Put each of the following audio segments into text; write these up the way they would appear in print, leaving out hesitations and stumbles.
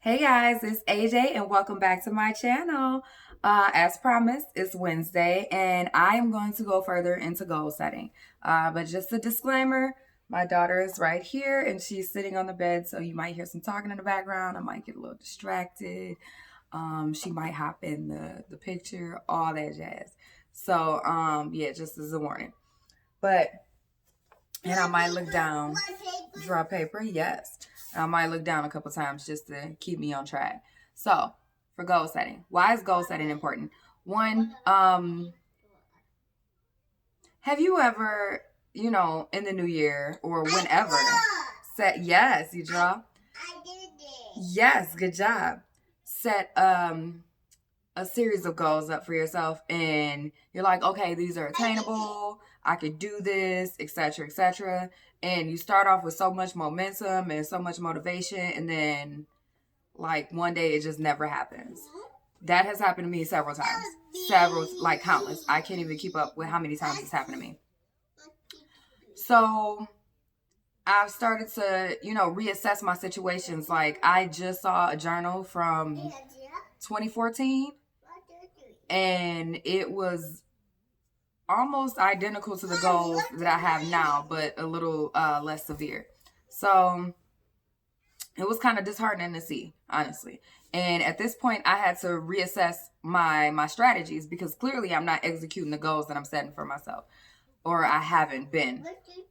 Hey guys, it's AJ and welcome back to my channel. As promised, it's Wednesday and I am going to go further into goal setting. But just a disclaimer, my daughter is right here and she's sitting on the bed, so you might hear some talking in the background. I might get a little distracted. She might hop in the picture, all that jazz. So yeah, just as a warning. But and I might look down, draw paper, yes. I might look down a couple times just to keep me on track. So, for goal setting, why is goal setting important? One, have you ever, in the new year or whenever, set, yes, you draw? Yes, good job. Set a series of goals up for yourself and you're like, okay, these are attainable, I could do this, etc., etc. And you start off with so much momentum and so much motivation, and then like one day it just never happens. That has happened to me several times. Several, like countless. I can't even keep up with how many times it's happened to me. So I've started to, reassess my situations. Like I just saw a journal from 2014 and it was almost identical to the goals that I have now, but a little less severe. So it was kind of disheartening to see, honestly. And at this point, I had to reassess my strategies because clearly I'm not executing the goals that I'm setting for myself, or I haven't been.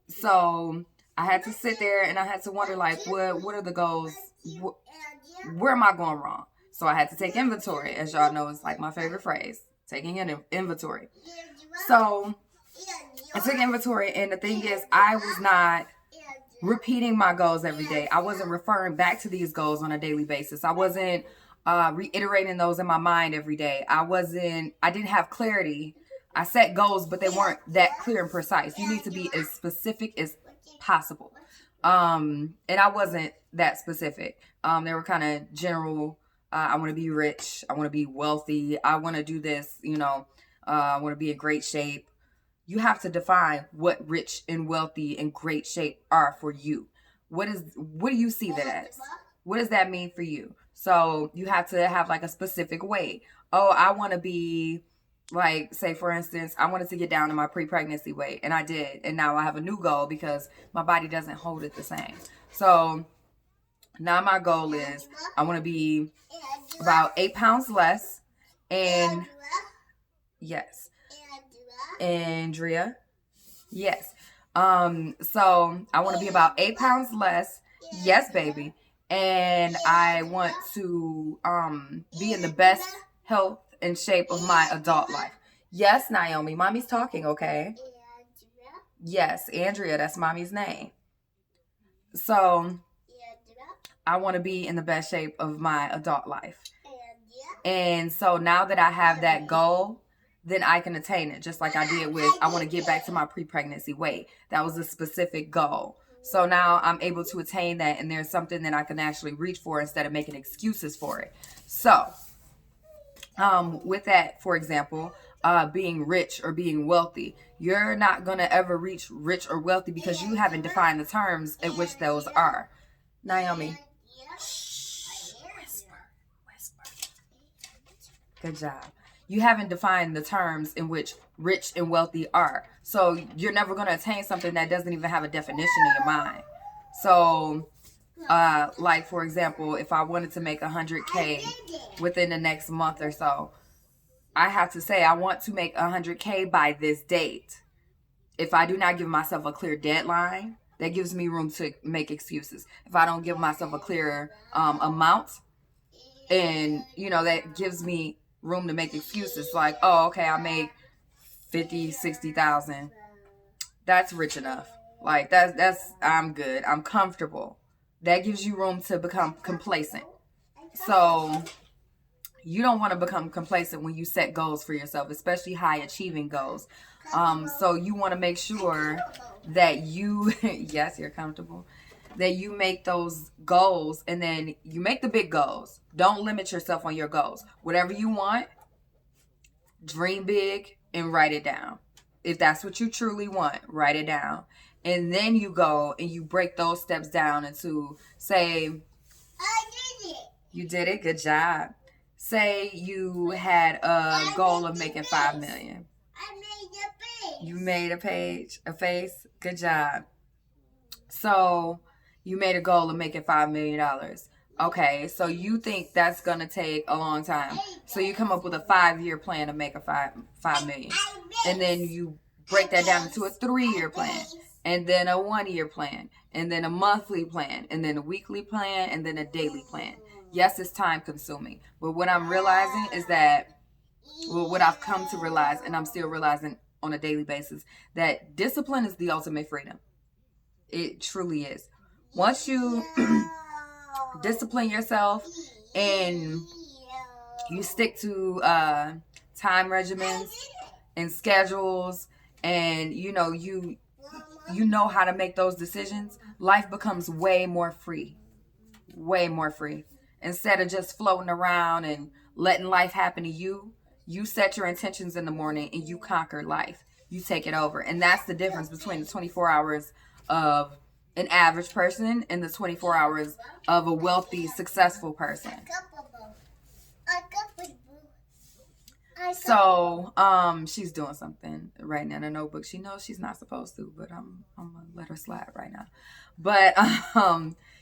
So I had to sit there and I had to wonder, like, what are the goals? Where am I going wrong? So I had to take inventory. As y'all know, it's like my favorite phrase, taking an inventory. So I took inventory, and the thing is, I was not repeating my goals every day. I wasn't referring back to these goals on a daily basis. I wasn't reiterating those in my mind every day. I didn't have clarity. I set goals, but they weren't that clear and precise. You need to be as specific as possible. And I wasn't that specific. They were kind of general. I want to be rich. I want to be wealthy. I want to do this, I want to be in great shape. You have to define what rich and wealthy and great shape are for you. What do you see that as? What does that mean for you? So you have to have like a specific weight. Oh, I want to be like, say for instance, I wanted to get down to my pre-pregnancy weight, and I did. And now I have a new goal because my body doesn't hold it the same. So now my goal is I want to be about 8 pounds less. And yes. Andrea. Yes. So I want to be about 8 pounds less. Yes, baby. And I want to be in the best health and shape of my adult life. Yes, Naomi. Mommy's talking, okay? Yes, Andrea, that's mommy's name. So I want to be in the best shape of my adult life. And so now that I have that goal, then I can attain it, just like I did with, I want to get back to my pre-pregnancy weight. That was a specific goal. So now I'm able to attain that, and there's something that I can actually reach for instead of making excuses for it. So with that, for example, being rich or being wealthy, you're not going to ever reach rich or wealthy because you haven't defined the terms at which those are. Naomi. Whisper. Good job. You haven't defined the terms in which rich and wealthy are. So you're never going to attain something that doesn't even have a definition in your mind. So, like, for example, if I wanted to make 100K within the next month or so, I have to say I want to make 100K by this date. If I do not give myself a clear deadline, that gives me room to make excuses. If I don't give myself a clear amount, and, that gives me room to make excuses like, oh, okay, I make 50, 60,000. That's rich enough. Like that's I'm good. I'm comfortable. That gives you room to become complacent. So you don't want to become complacent when you set goals for yourself, especially high achieving goals. So you want to make sure that you, yes, you're comfortable, that you make those goals, and then you make the big goals. Don't limit yourself on your goals. Whatever you want, dream big and write it down. If that's what you truly want, write it down. And then you go and you break those steps down into, say, You did it. Good job. Say you had a goal of making 5 million. I made a page. You made a page, a face. Good job. So you made a goal of making $5 million. Okay, so you think that's gonna take a long time. So you come up with a 5-year plan to make a five million. And then you break that down into a 3-year plan. And then a 1-year plan. And then a monthly plan. And then a weekly plan. And then a daily plan. Yes, it's time consuming. But what I'm realizing is that, well, what I've come to realize, and I'm still realizing on a daily basis, that discipline is the ultimate freedom. It truly is. Once you discipline yourself and you stick to time regimens and schedules, and you know how to make those decisions, life becomes way more free. Way more free. Instead of just floating around and letting life happen to you, you set your intentions in the morning and you conquer life. You take it over. And that's the difference between the 24 hours of an average person and the 24 hours of a wealthy, successful person. So, she's doing something right now in a notebook. She knows she's not supposed to, but I'm gonna let her slide right now. But,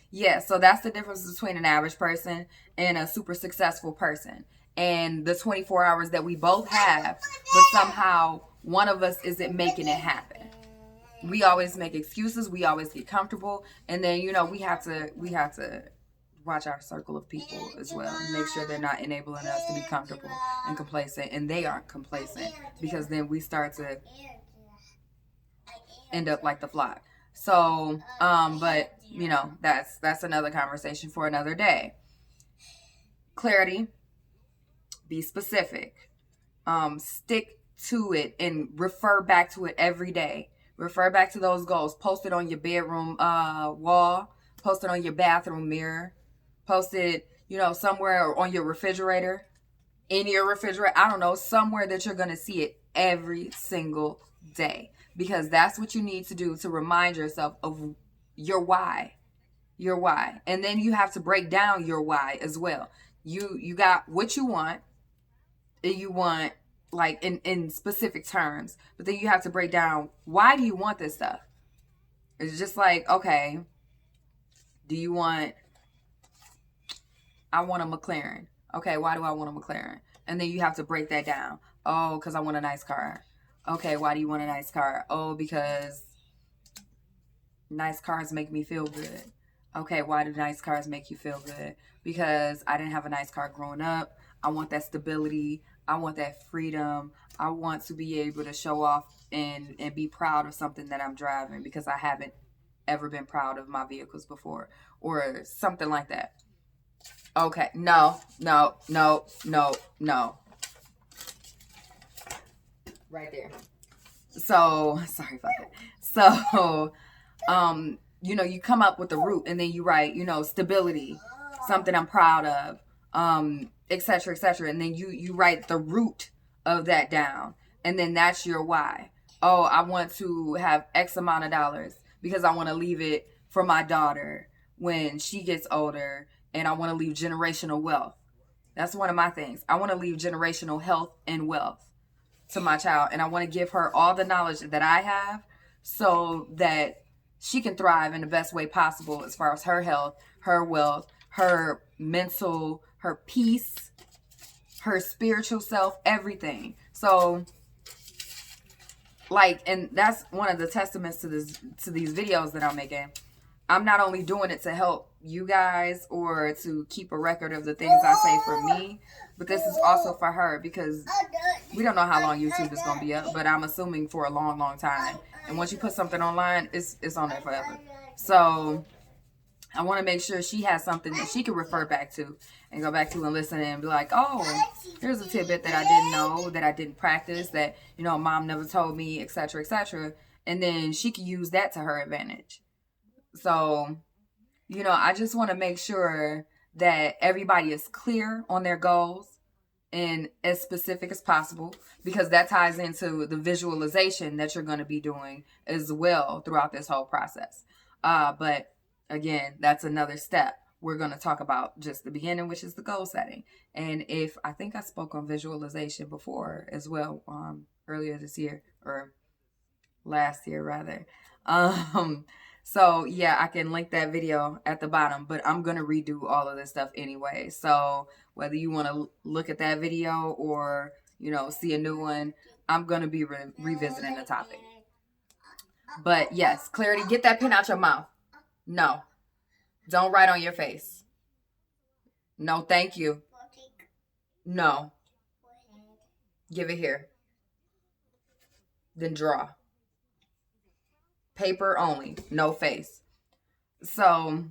yeah, so that's the difference between an average person and a super successful person. And the 24 hours that we both have, but somehow one of us isn't making it happen. We always make excuses. We always get comfortable. And then, we have to watch our circle of people as well and make sure they're not enabling us to be comfortable and complacent. And they aren't complacent, because then we start to end up like the flock. So, but that's another conversation for another day. Clarity, be specific, stick to it and refer back to it every day. Refer back to those goals. Post it on your bedroom wall. Post it on your bathroom mirror. Post it, somewhere on your refrigerator. In your refrigerator. I don't know. Somewhere that you're going to see it every single day. Because that's what you need to do to remind yourself of your why. Your why. And then you have to break down your why as well. You got what you want. And you want, like, in specific terms. But then you have to break down, why do you want this stuff? It's just like, okay, I want a McLaren. Okay, why do I want a McLaren? And then you have to break that down. Oh, because I want a nice car. Okay, why do you want a nice car? Oh, because nice cars make me feel good. Okay, why do nice cars make you feel good? Because I didn't have a nice car growing up. I want that stability. I want that freedom. I want to be able to show off and be proud of something that I'm driving, because I haven't ever been proud of my vehicles before, or something like that. Okay, no. Right there. So, sorry about that. So, you come up with the root, and then you write, stability, something I'm proud of, etc., etc. And then you write the root of that down. And then that's your why. Oh, I want to have X amount of dollars because I want to leave it for my daughter when she gets older, and I want to leave generational wealth. That's one of my things. I want to leave generational health and wealth to my child, and I want to give her all the knowledge that I have so that she can thrive in the best way possible as far as her health, her wealth, her mental, her peace, her spiritual self, everything. So, and that's one of the testaments to these videos that I'm making. I'm not only doing it to help you guys or to keep a record of the things I say for me, but this is also for her, because we don't know how long YouTube is going to be up, but I'm assuming for a long, long time. And once you put something online, it's on there forever. So I want to make sure she has something that she can refer back to and go back to and listen and be like, oh, here's a tidbit that I didn't know, that I didn't practice, that, mom never told me, etc., etc. And then she can use that to her advantage. So, I just want to make sure that everybody is clear on their goals and as specific as possible, because that ties into the visualization that you're going to be doing as well throughout this whole process. But again, that's another step. we're going to talk about just the beginning, which is the goal setting. And I think I spoke on visualization before as well, earlier this year, or last year rather. So yeah, I can link that video at the bottom, but I'm going to redo all of this stuff anyway. So whether you want to look at that video or, see a new one, I'm going to be revisiting the topic. But yes, clarity, get that pen out your mouth. No. Don't write on your face. No, thank you. No. Give it here. Then draw. Paper only. No face. So,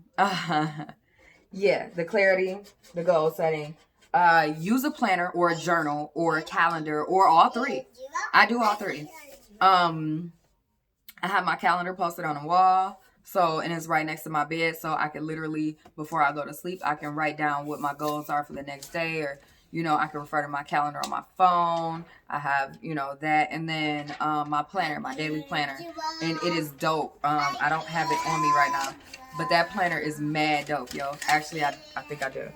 yeah, the clarity, the goal setting. Use a planner or a journal or a calendar or all three. I do all three. I have my calendar posted on the wall. So, and it's right next to my bed. So I can literally, before I go to sleep, I can write down what my goals are for the next day. Or, I can refer to my calendar on my phone. I have, that. And then my planner, my daily planner. And it is dope. I don't have it on me right now. But that planner is mad dope, yo. Actually, I think I do.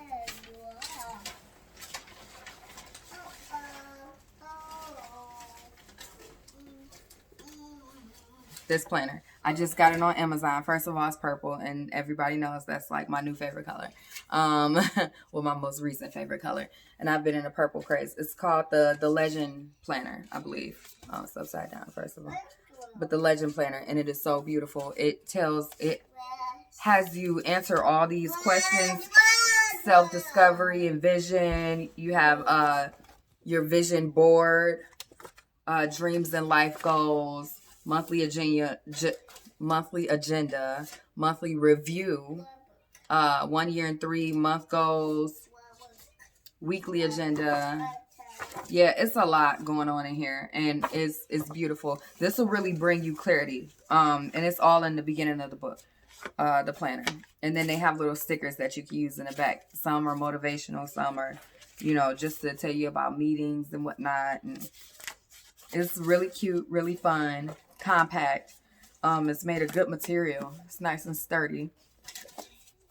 This planner. I just got it on Amazon. First of all, it's purple, and everybody knows that's like my new favorite color. Well, my most recent favorite color. And I've been in a purple craze. It's called the Legend Planner, I believe. Oh, it's upside down, first of all. But the Legend Planner, and it is so beautiful. It has you answer all these questions, self-discovery and vision. You have your vision board, dreams and life goals, monthly agenda, monthly review, 1 year and 3 month goals, weekly agenda. Yeah, it's a lot going on in here, and it's beautiful. This will really bring you clarity. And it's all in the beginning of the book, the planner. And then they have little stickers that you can use in the back. Some are motivational, some are, just to tell you about meetings and whatnot. And it's really cute, really fun, compact. It's made of good material. It's nice and sturdy.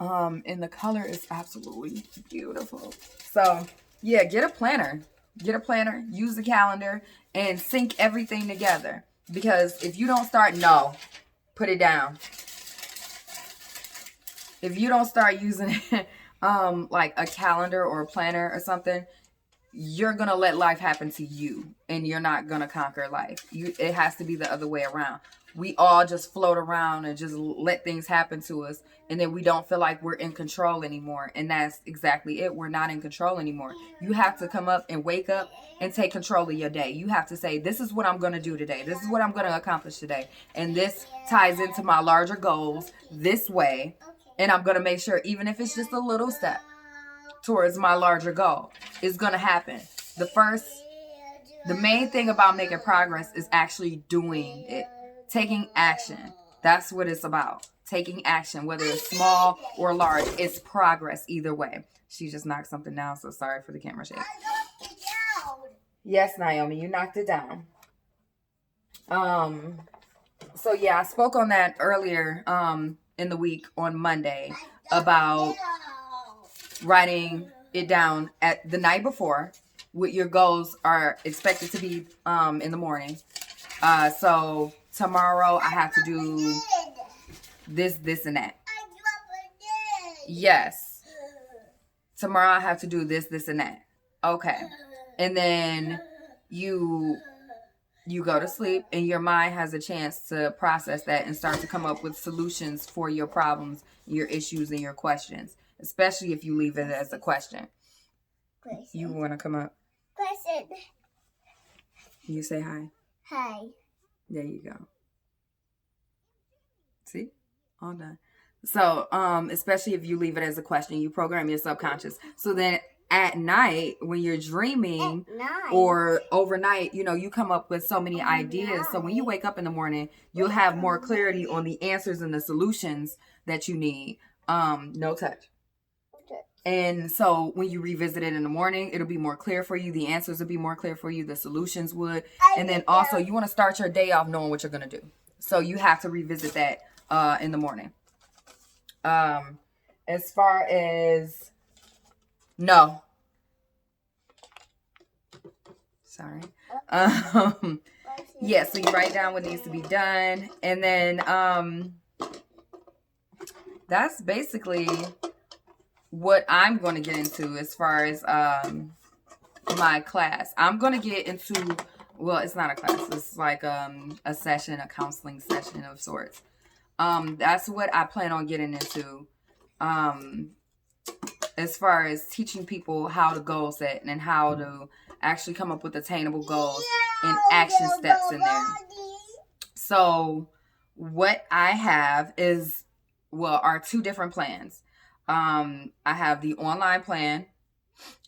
And the color is absolutely beautiful. So yeah, get a planner. Get a planner, use the calendar, and sync everything together. Because if you don't start, put it down. If you don't start using it, like a calendar or a planner or something, you're going to let life happen to you, and you're not going to conquer life. It has to be the other way around. We all just float around and just let things happen to us, and then we don't feel like we're in control anymore. And that's exactly it. We're not in control anymore. You have to come up and wake up and take control of your day. You have to say, this is what I'm going to do today. This is what I'm going to accomplish today. And this ties into my larger goals this way. And I'm going to make sure, even if it's just a little step towards my larger goal, it's going to happen. The main thing about making progress is actually doing it. Taking action. That's what it's about. Taking action, whether it's small or large, it's progress either way. She just knocked something down, so sorry for the camera shake. Yes, Naomi, you knocked it down. So yeah, I spoke on that earlier in the week on Monday about writing it down at the night before what your goals are expected to be in the morning. So tomorrow I have to do this, and that. Yes. Tomorrow I have to do this, and that. Okay. And then you go to sleep, and your mind has a chance to process that and start to come up with solutions for your problems, your issues, and your questions. Especially if you leave it as a question. You want to come up? Question. You say hi. Hi. There you go. See? All done. So, especially if you leave it as a question, you program your subconscious. So then at night, when you're dreaming or overnight, you come up with so many ideas. So when you wake up in the morning, you'll have more clarity on the answers and the solutions that you need. No touch. And so when you revisit it in the morning, it'll be more clear for you. The answers will be more clear for you. The solutions would. And then also you want to start your day off knowing what you're going to do. So you have to revisit that in the morning. And as far as, no. Sorry. Yeah, so you write down what needs to be done. And then that's basically what I'm going to get into as far as my class. I'm going to get into, well, it's not a class. It's like a session, a counseling session of sorts. That's what I plan on getting into. As far as teaching people how to goal set and how to actually come up with attainable goals and action steps in there. So what I have is, well, are two different plans. I have the online plan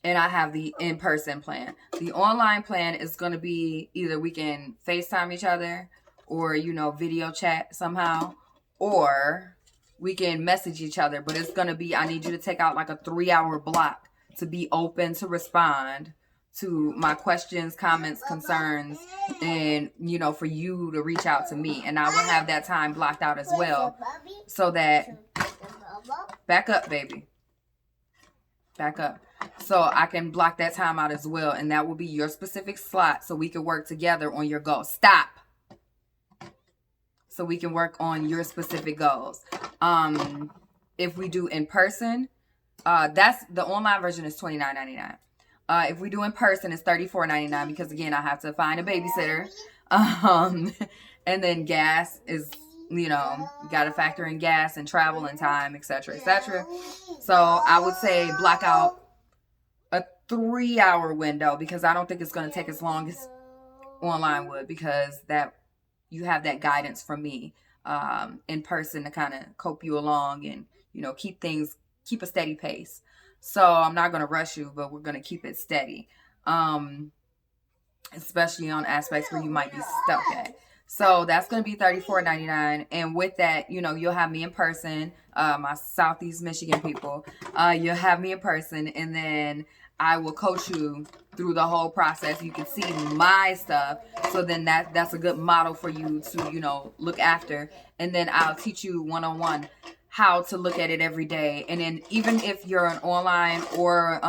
and I have the in-person plan. The online plan is going to be either we can FaceTime each other or, video chat somehow, or we can message each other. But it's going to be, I need you to take out like a 3-hour block to be open to respond to my questions, comments, concerns, and, for you to reach out to me. And I will have that time blocked out as well so that, back up, baby. Back up. So I can block that time out as well. And that will be your specific slot so we can work together on your goals. Stop. So we can work on your specific goals. If we do in person, that's the online version is $29.99. If we do in person, it's $34.99 because again, I have to find a babysitter. And then gas is, you got to factor in gas and travel and time, etc., etc. So I would say block out a 3-hour window because I don't think it's going to take as long as online would, because that you have that guidance from me in person to kind of cope you along and, keep a steady pace. So I'm not going to rush you, but we're going to keep it steady, especially on aspects where you might be stuck at. So that's going to be $34.99. And with that, you'll have me in person, my Southeast Michigan people. You'll have me in person, and then I will coach you through the whole process. You can see my stuff. So then that's a good model for you to, look after. And then I'll teach you one-on-one how to look at it every day. And then even if you're an online or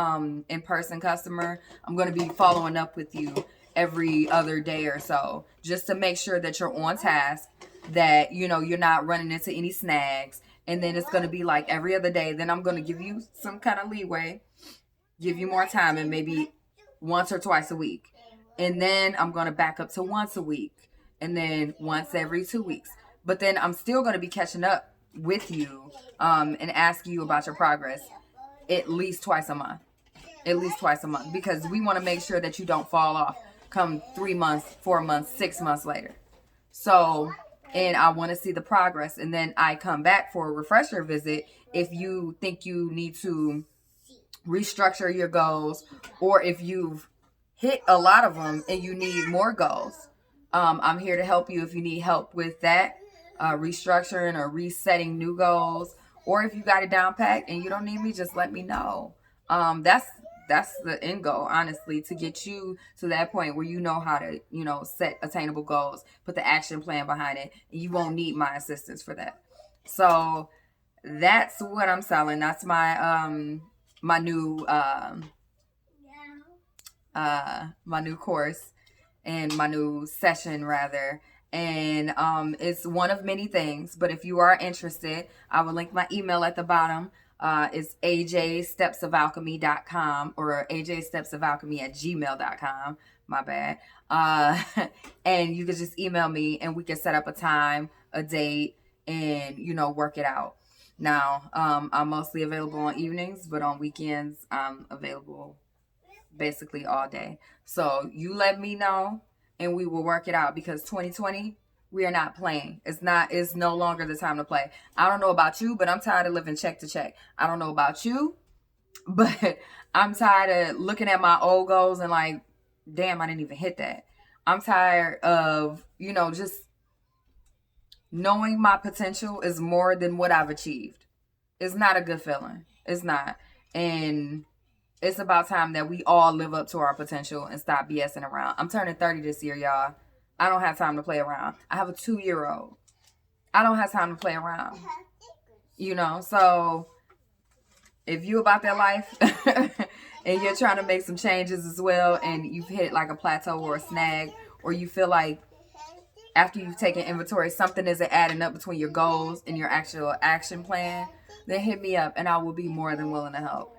in-person customer, I'm going to be following up with you every other day or so, just to make sure that you're on task, that, you're not running into any snags. And then it's going to be like every other day. Then I'm going to give you some kind of leeway, give you more time, and maybe once or twice a week. And then I'm going to back up to once a week, and then once every 2 weeks. But then I'm still going to be catching up with you and asking you about your progress at least twice a month. Because we want to make sure that you don't fall off come 3 months, 4 months, 6 months later. So, and I want to see the progress. And then I come back for a refresher visit if you think you need to restructure your goals, or if you've hit a lot of them and you need more goals. I'm here to help you if you need help with that, restructuring or resetting new goals, or if you got it down packed and you don't need me, just let me know. That's the end goal, honestly, to get you to that point where you know how to, set attainable goals, put the action plan behind it, and you won't need my assistance for that. So that's what I'm selling. That's my my new course, and my new session rather. And it's one of many things, but if you are interested, I will link my email at the bottom. It's ajstepsofalchemy.com or ajstepsofalchemy@gmail.com. My bad. And you can just email me and we can set up a time, a date, and, work it out. Now, I'm mostly available on evenings, but on weekends, I'm available basically all day. So you let me know and we will work it out, because 2020, we are not playing. It's no longer the time to play. I don't know about you, but I'm tired of living check to check. I don't know about you, but I'm tired of looking at my old goals and like, damn, I didn't even hit that. I'm tired of, just knowing my potential is more than what I've achieved. It's not a good feeling. It's not. And it's about time that we all live up to our potential and stop BSing around. I'm turning 30 this year, y'all. I don't have time to play around. I have a 2-year-old. I don't have time to play around. So if you about that life and you're trying to make some changes as well, and you've hit like a plateau or a snag, or you feel like after you've taken inventory, something isn't adding up between your goals and your actual action plan, then hit me up and I will be more than willing to help.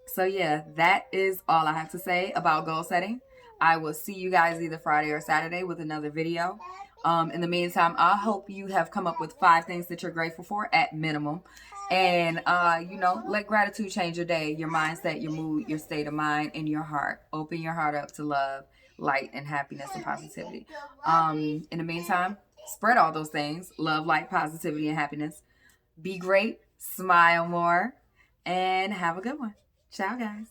So yeah, that is all I have to say about goal setting. I will see you guys either Friday or Saturday with another video. In the meantime, I hope you have come up with 5 things that you're grateful for at minimum. And, let gratitude change your day, your mindset, your mood, your state of mind, and your heart. Open your heart up to love, light, and happiness and positivity. In the meantime, spread all those things. Love, light, positivity, and happiness. Be great. Smile more. And have a good one. Ciao, guys.